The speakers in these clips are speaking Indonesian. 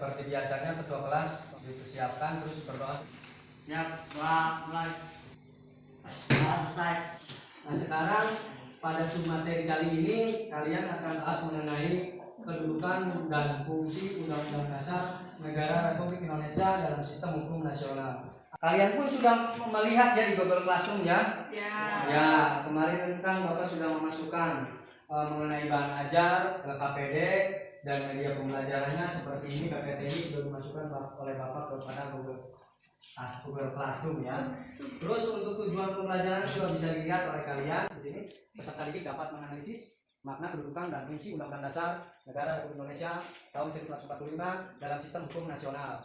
Seperti biasanya ketua kelas dipersiapkan terus berdoa. Siap, doa mulai. Doa selesai. Nah sekarang pada materi kali ini kalian akan bahas mengenai kedudukan dan fungsi Undang-Undang Dasar Negara Republik Indonesia dalam sistem hukum nasional. Kalian pun sudah melihat ya di Google Classroom ya? Ya, kemarin kan Bapak sudah memasukkan mengenai bahan ajar, KPD, dan media pembelajarannya seperti ini. PPT-ini sudah dimasukkan oleh Bapak kepada Google Classroom ya. Terus untuk tujuan pembelajaran sudah bisa dilihat oleh kalian di sini. Peserta didik dapat menganalisis makna kedudukan dan fungsi Undang-Undang Dasar Negara Republik Indonesia tahun 1945 dalam sistem hukum nasional.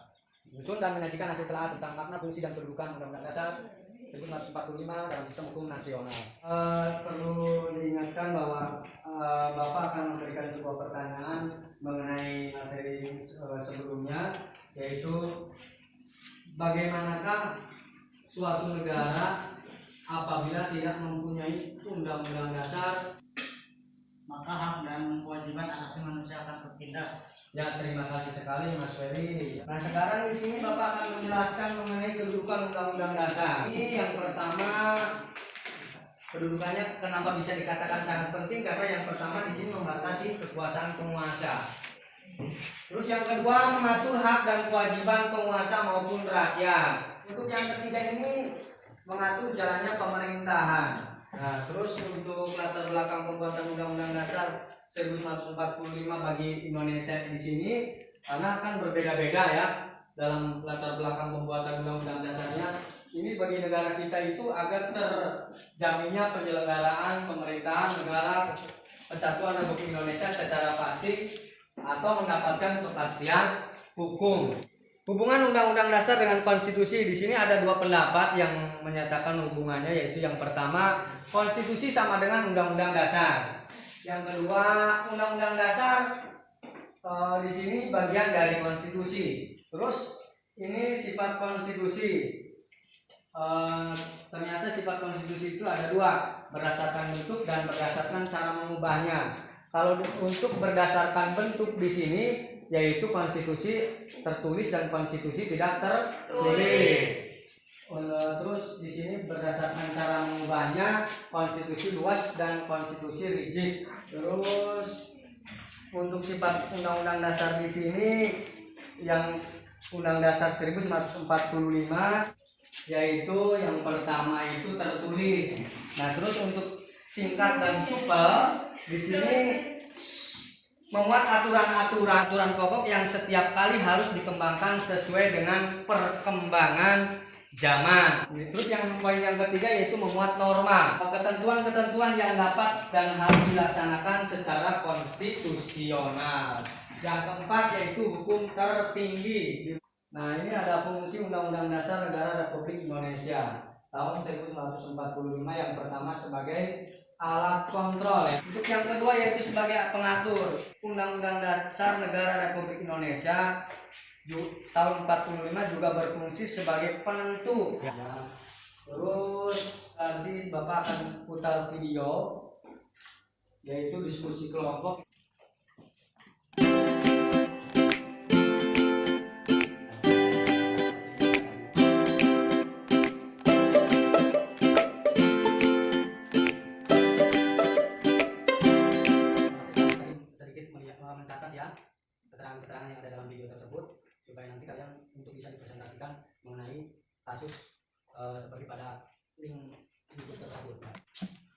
Menyusun dan menyajikan hasil telah tentang makna, fungsi, dan kedudukan Undang-Undang Dasar 1945 dalam sistem hukum nasional. Perlu diingatkan bahwa Bapak akan memberikan sebuah pertanyaan mengenai materi sebelumnya, yaitu bagaimanakah suatu negara apabila tidak mempunyai undang-undang dasar, maka hak dan kewajiban asasi manusia akan tertindas. Ya, terima kasih sekali Mas Ferry. Nah, sekarang di sini Bapak akan menjelaskan mengenai kedudukan Undang-Undang Dasar. Ini yang pertama, kedudukannya kenapa bisa dikatakan sangat penting karena yang pertama di sini membatasi kekuasaan penguasa. Terus yang kedua mengatur hak dan kewajiban penguasa maupun rakyat. Untuk yang ketiga ini mengatur jalannya pemerintahan. Nah, terus untuk latar belakang pembuatan Undang-Undang Dasar 1945 bagi Indonesia di sini karena kan berbeda-beda ya dalam latar belakang pembuatan Undang-Undang Dasarnya. Ini bagi negara kita itu agar terjaminnya penyelenggaraan pemerintahan negara Kesatuan Republik Indonesia secara pasti atau mendapatkan kepastian hukum. Hubungan Undang-Undang Dasar dengan konstitusi di sini ada dua pendapat yang menyatakan hubungannya, yaitu yang pertama konstitusi sama dengan Undang-Undang Dasar. Yang kedua Undang-Undang Dasar di sini bagian dari konstitusi. Terus ini sifat konstitusi. Ternyata sifat konstitusi itu ada dua, berdasarkan bentuk dan berdasarkan cara mengubahnya. Kalau untuk berdasarkan bentuk di sini yaitu konstitusi tertulis dan konstitusi tidak tertulis. Terus di sini berdasarkan cara mengubahnya konstitusi luas dan konstitusi rigid. Terus untuk sifat Undang-Undang Dasar di sini yang Undang Dasar 1945 yaitu yang pertama itu tertulis. Nah, terus untuk singkat dan supel di sini memuat aturan pokok yang setiap kali harus dikembangkan sesuai dengan perkembangan zaman. Terus yang poin yang ketiga yaitu memuat norma, ketentuan-ketentuan yang dapat dan harus dilaksanakan secara konstitusional. Yang keempat yaitu hukum tertinggi. Nah, ini ada fungsi Undang-Undang Dasar Negara Republik Indonesia tahun 1945 yang pertama sebagai alat kontrol ya. Untuk yang kedua yaitu sebagai pengatur. Undang-Undang Dasar Negara Republik Indonesia tahun 45 juga berfungsi sebagai penentu ya. Terus tadi Bapak akan putar video yaitu diskusi kelompok. Mencatat ya keterangan-keterangan yang ada dalam video tersebut supaya nanti kalian untuk bisa dipresentasikan mengenai kasus seperti pada link YouTube tersebut.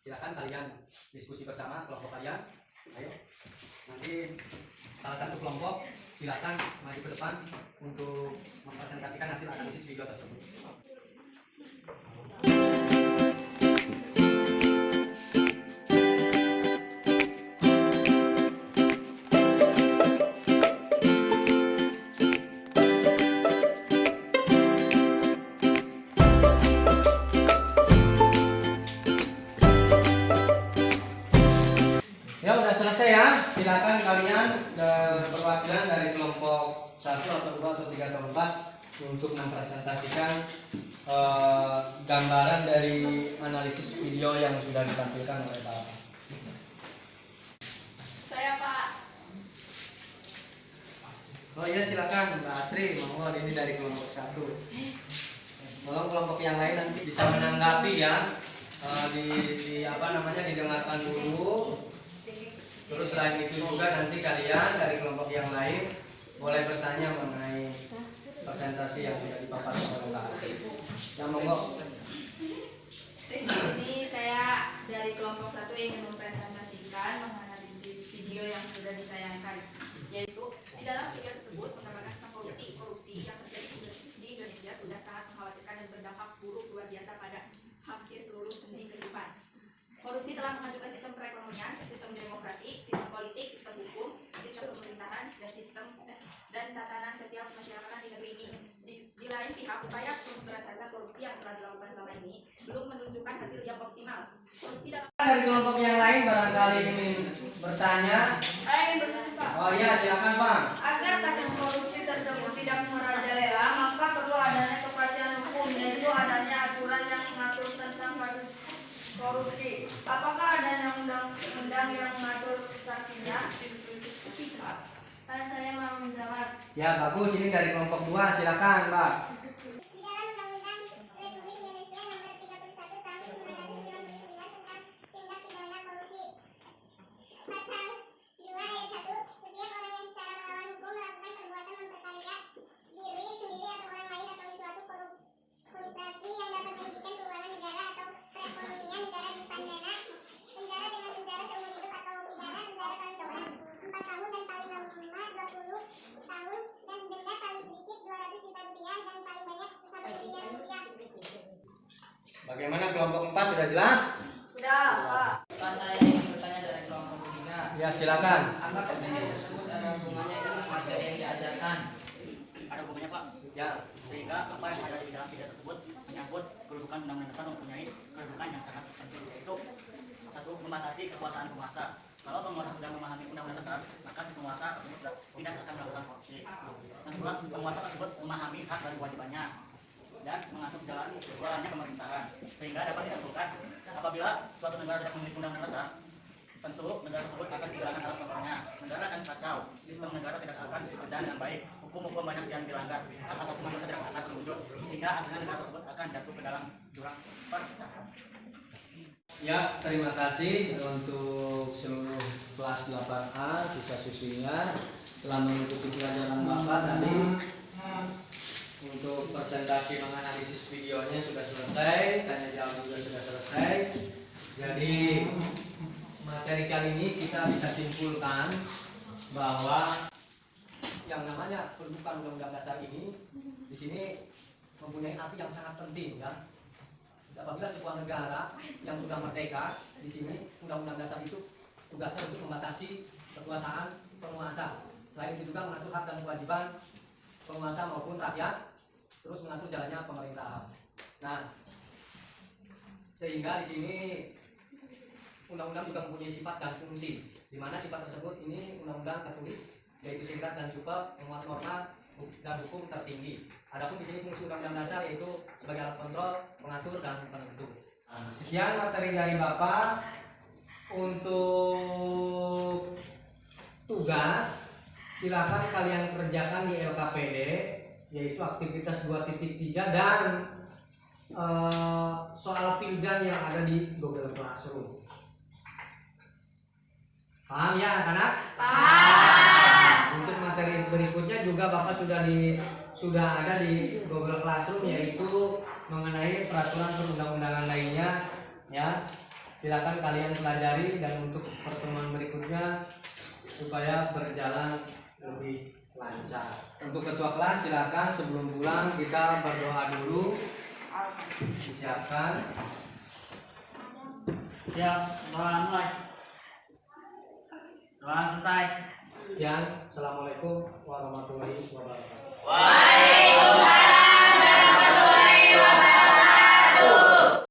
Silakan kalian diskusi bersama kelompok kalian. Ayo nanti salah satu kelompok silakan maju ke depan untuk mempresentasikan hasil analisis video tersebut. Ya udah selesai ya, silakan kalian perwakilan dari kelompok 1 atau 2 atau 3 atau 4 untuk mempresentasikan gambaran dari analisis video yang sudah ditampilkan oleh Pak. Saya Pak. Oh iya silakan Mbak Asri, monggo ini dari kelompok 1. Tolong kelompok yang lain nanti bisa menanggapi ya. Di apa namanya didengarkan dulu. Terus selain itu juga nanti kalian dari kelompok yang lain boleh bertanya mengenai presentasi yang sudah dipaparkan oleh Mbak Asri. Ya monggo. Di sini saya dari kelompok 1 ingin mempresentasikan menganalisis video yang sudah ditayangkan, yaitu di dalam video tersebut menggambarkan tentang korupsi yang terjadi di Indonesia sudah sangat mengkhawatirkan dan berdampak buruk luar biasa pada hampir seluruh sendi kehidupan. Korupsi telah menghancurkan sistem perekonomian, sistem demokrasi, sistem politik, sistem hukum, sistem pemerintahan, dan tatanan sosial kemasyarakatan di negeri ini. Di lain pihak, upaya pemberantasan korupsi yang telah dilakukan selama ini belum menunjukkan hasil yang optimal. Korupsi dalam Dari kelompok yang lain barangkali ingin bertanya. Oh iya silakan Bang. Agar kasus korupsi tersebut tidak merajalela, maka perlu adanya kepastian hukum, yaitu adanya aturan yang mengatur tentang kasus korupsi. Apakah adanya undang-undang yang mengatur sanksinya? Saya mau menjawab. Ya bagus, ini dari kelompok 2, silakan Mbak. Di dalam Undang-Undang Republik Indonesia Nomor 31 Tahun 1999 tentang Tindak Pidana Korupsi. Pasal 2 ayat 1, setiap orang yang secara melawan hukum melakukan perbuatan memperkaya diri sendiri atau orang lain atau suatu korporasi yang dapat merugikan keuangan negara atau perekonomian negara dipidana penjara dengan penjara seumur hidup atau pidana penjara paling lama 4 tahun dan paling lama 20 tahun dan denda paling sedikit 200 juta rupiah dan paling banyak 1 miliar rupiah. Bagaimana kelompok 4 sudah jelas? Sudah, Pak. Pak, saya ingin bertanya dari kelompok 3. Ya silakan. Apakah video tersebut ada hubungannya dengan materi yang diajarkan? Ada hubungannya Pak, Ya. sehingga apa yang ada di dalam video tersebut menyangkut kedudukan undang-undang dasar mempunyai kedudukan yang sangat penting, yaitu 1. Membatasi kekuasaan penguasa. Kalau penguasa sudah memahami undang-undang dasar, maka si penguasa tidak akan melakukan korupsi. Yang kedua, penguasa tersebut memahami hak dan kewajibannya dan mengatur jalannya pemerintahan, sehingga dapat disimpulkan apabila suatu negara tidak memiliki undang-undang dasar, tentu negara tersebut akan kehilangan alat kontrolnya. Negara akan kacau, sistem negara tidak akan berjalan dengan baik, hukum-hukum banyak yang dilanggar, hak asasi manusia tidak akan terwujud, sehingga akhirnya negara tersebut akan jatuh ke dalam jurang perpecahan. Ya, terima kasih untuk seluruh kelas 8A siswa-siswinya telah mengikuti pelajaran Bapak tadi. Untuk presentasi menganalisis videonya sudah selesai, tanya jawab juga sudah selesai. Jadi materi kali ini kita bisa simpulkan bahwa yang namanya pembentukan undang-undang dasar ini di sini mempunyai arti yang sangat penting ya. Apabila sebuah negara yang sudah merdeka, di sini undang-undang dasar itu tugasnya untuk membatasi kekuasaan penguasa. Selain itu juga mengatur hak dan kewajiban penguasa maupun rakyat, terus mengatur jalannya pemerintahan. Nah, sehingga di sini undang-undang juga mempunyai sifat dan fungsi, di mana sifat tersebut ini undang-undang tertulis, yaitu singkat dan super, memuat norma dan hukum tertinggi. Adapun di sini fungsi undang-undang dasar yaitu sebagai alat kontrol, pengatur dan penentu. Sekian materi dari Bapak. Untuk tugas silakan kalian kerjakan di LKPD, yaitu aktivitas 2.3 dan soal pildan yang ada di Google Classroom. Paham ya anak-anak? Paham. Untuk materi berikutnya juga Bapak sudah ada di Google Classroom, yaitu mengenai peraturan perundang-undangan lainnya ya. Silakan kalian pelajari dan untuk pertemuan berikutnya supaya berjalan lebih lancar. Untuk ketua kelas silakan sebelum pulang kita berdoa dulu. Disiapkan. Siap, doa mulai. Doa selesai. Sekian. Assalamualaikum warahmatullahi wabarakatuh. Waalaikumsalam.